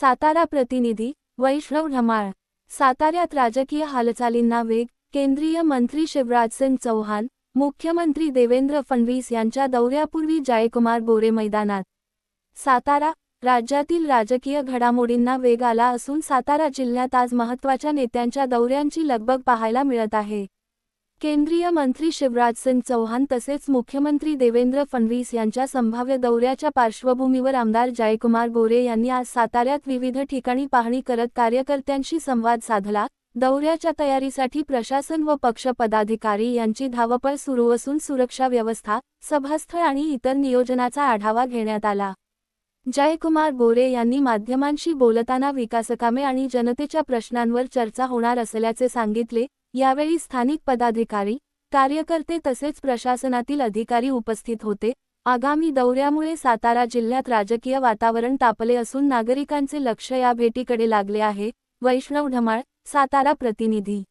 सातारा प्रतिनिधी वैष्णव ढमाळ। साताऱ्यात राजकीय हालचालींना वेग, केंद्रीय मंत्री शिवराजसिंग चौहान, मुख्यमंत्री देवेंद्र फडणवीस यांच्या दौऱ्यापूर्वी जयकुमार गोरे मैदानात। सातारा राज्यातील राजकीय घडामोडींना वेग आला असून सातारा जिल्ह्यात आज महत्त्वाच्या नेत्यांच्या दौऱ्यांची लगबग पाहायला मिळत आहे। केंद्रीय मंत्री शिवराजसिंग चौहान तसेच मुख्यमंत्री देवेंद्र फडणवीस यांच्या संभाव्य दौऱ्याच्या पार्श्वभूमीवर आमदार जयकुमार गोरे यांनी आज साताऱ्यात विविध ठिकाणी पाहणी करत कार्यकर्त्यांशी संवाद साधला। दौऱ्याच्या तयारीसाठी प्रशासन व पक्ष पदाधिकारी यांची धावपळ सुरू असून सुरक्षा व्यवस्था, सभास्थळ आणि इतर नियोजनाचा आढावा घेण्यात आला। जयकुमार गोरे यांनी माध्यमांशी बोलताना विकासकामे आणि जनतेच्या प्रश्नांवर चर्चा होणार असल्याचे सांगितले। यावेळी स्थानिक पदाधिकारी, कार्यकर्ते तसेच प्रशासनातील अधिकारी उपस्थित होते। आगामी दौऱ्यामुळे सातारा जिल्ह्यात राजकीय वातावरण तापले असून नागरिकांचे लक्ष या भेटीकडे लागले आहे। वैष्णव ढमाळ, सातारा प्रतिनिधी।